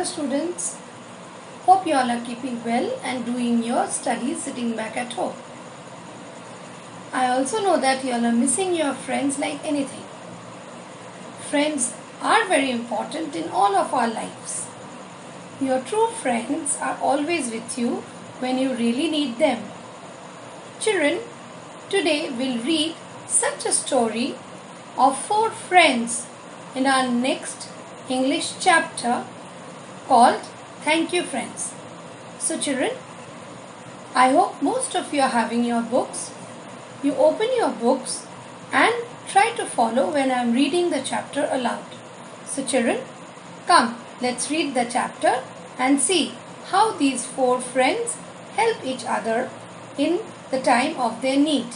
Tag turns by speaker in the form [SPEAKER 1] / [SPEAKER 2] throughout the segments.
[SPEAKER 1] students. Hope you all are keeping well and doing your studies sitting back at home. I also know that you all are missing your friends like anything. Friends are very important in all of our lives. Your true friends are always with you when you really need them. Children, today we'll read such a story of 4 friends in our next English chapter called Thank You Friends. So children, I hope most of you are having your books. You open your books and try to follow when I am reading the chapter aloud. So children, come, let's read the chapter and see how these 4 friends help each other in the time of their need.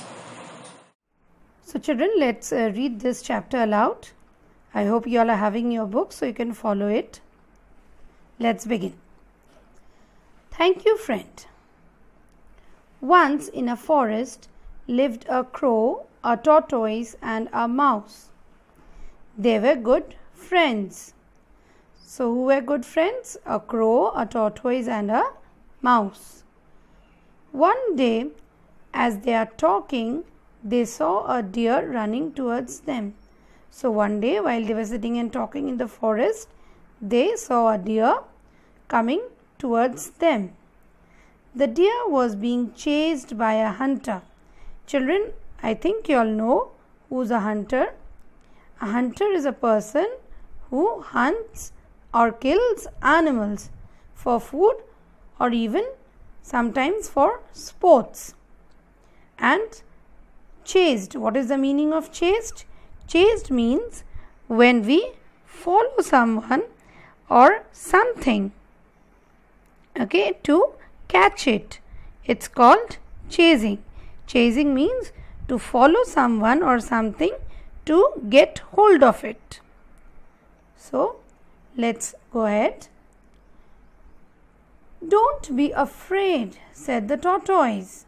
[SPEAKER 1] So children, let's read this chapter aloud. I hope you all are having your book so you can follow it. Let's begin. Thank you, friend. Once in a forest lived a crow, a tortoise, and a mouse. They were good friends. So who were good friends? A crow, a tortoise, and a mouse. One day, as they are talking, they saw a deer running towards them. So one day, while they were sitting and talking in the forest, they saw a deer coming towards them. The deer was being chased by a hunter. Children, I think you all know who's a hunter. A hunter is a person who hunts or kills animals for food or even sometimes for sports. And chased, what is the meaning of chased? Chased means when we follow someone or something, okay, to catch it. It's called chasing. Chasing means to follow someone or something to get hold of it. So, let's go ahead. Don't be afraid, said the tortoise.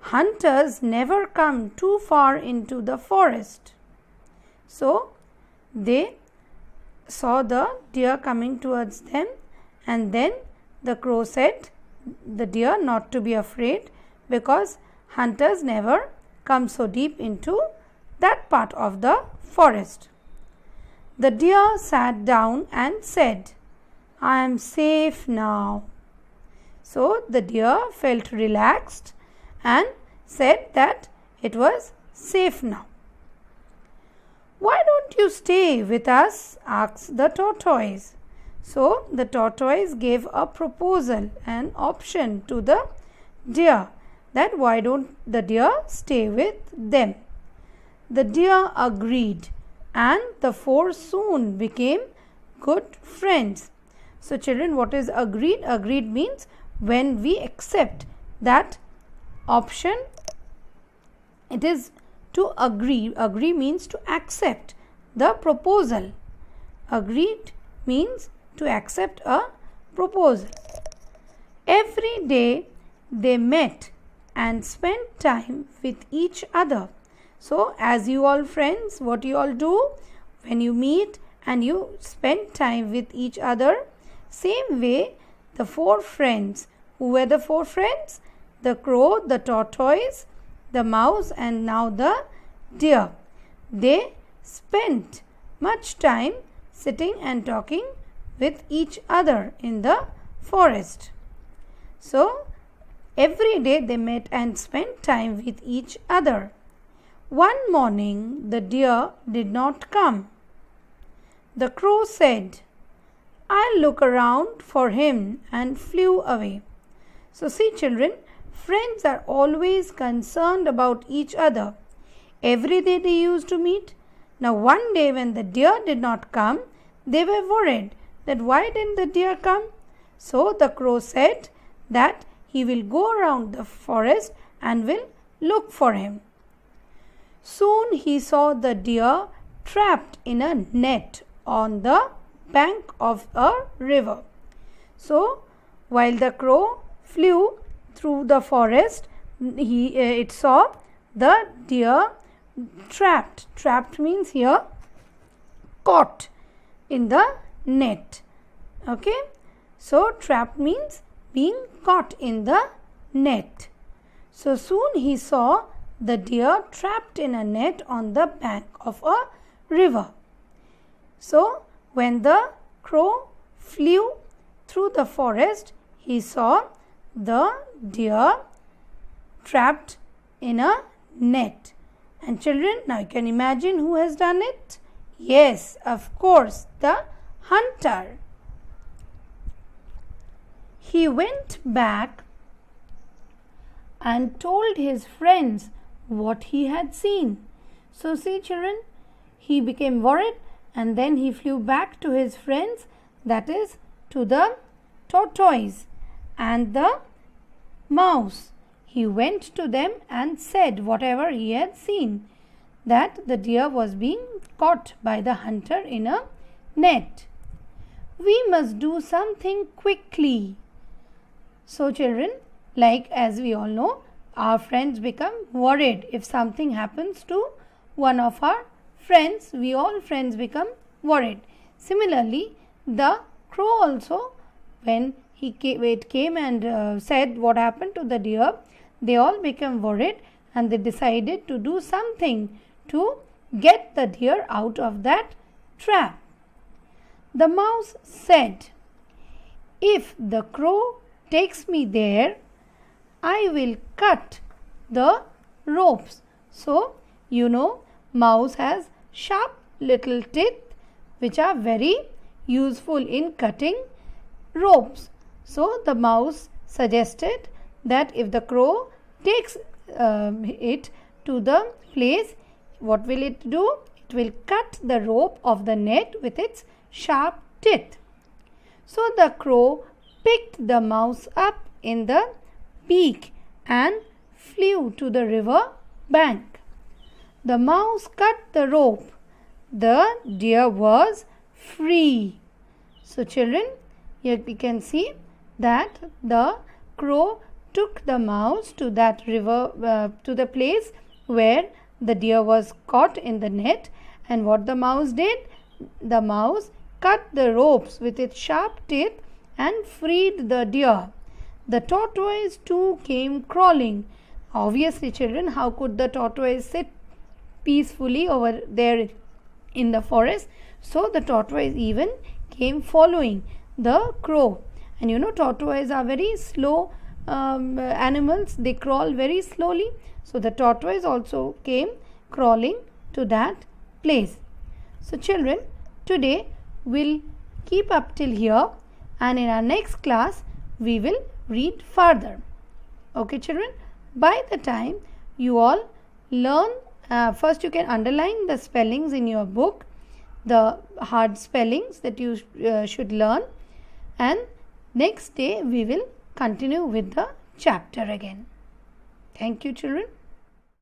[SPEAKER 1] Hunters never come too far into the forest. So, they saw the deer coming towards them, and then the crow said the deer not to be afraid because hunters never come so deep into that part of the forest. The deer sat down and said, I am safe now. So, the deer felt relaxed and said that it was safe now. Why don't you stay with us? Asked the tortoise. So the tortoise gave a proposal, an option to the deer that why don't the deer stay with them. The deer agreed and the 4 soon became good friends. So children, what is agreed? Agreed means when we accept that option, it is to agree. Agree means to accept the proposal. Agreed means to accept a proposal. Every day they met and spent time with each other. So as you all friends, what you all do when you meet and you spend time with each other, same way the 4 friends. Who were the 4 friends? The crow, the tortoise, the mouse, and now the deer. They spent much time sitting and talking with each other in the forest. So, every day they met and spent time with each other. One morning the deer did not come. The crow said, I'll look around for him, and flew away. So see children, friends are always concerned about each other. Every day they used to meet. Now one day when the deer did not come, they were worried that why didn't the deer come? So the crow said that he will go around the forest and will look for him. Soon he saw the deer trapped in a net on the bank of a river. So while the crow flew through the forest, it saw the deer trapped. Trapped means here caught in the net. Okay. So trapped means being caught in the net. So soon he saw the deer trapped in a net on the bank of a river. So when the crow flew through the forest, he saw the deer trapped in a net. And children, now you can imagine who has done it? Yes, of course, the hunter. He went back and told his friends what he had seen. So see children, he became worried and then he flew back to his friends, that is to the tortoise and the mouse. He went to them and said whatever he had seen, that the deer was being caught by the hunter in a net. We must do something quickly. So children, like as we all know, our friends become worried if something happens to one of our friends. We all friends become worried. Similarly, the crow also, when it came and said what happened to the deer, they all became worried and they decided to do something to get the deer out of that trap. The mouse said, "If the crow takes me there, I will cut the ropes." So, you know, mouse has sharp little teeth which are very useful in cutting ropes. So, the mouse suggested that if the crow takes it to the place, what will it do? It will cut the rope of the net with its sharp teeth. So, the crow picked the mouse up in the beak and flew to the river bank. The mouse cut the rope. The deer was free. So children, here we can see that the crow took the mouse to that river, to the place where the deer was caught in the net, and what the mouse did? The mouse cut the ropes with its sharp teeth and freed the deer. The tortoise too came crawling. Obviously children, how could the tortoise sit peacefully over there in the forest? So the tortoise even came following the crow. And you know, tortoises are very slow animals. They crawl very slowly. So the tortoise also came crawling to that place. So children, today we'll keep up till here, and in our next class we will read further. Okay children, by the time you all learn, first you can underline the spellings in your book, the hard spellings that you should learn, and next day we will continue with the chapter again. Thank you children.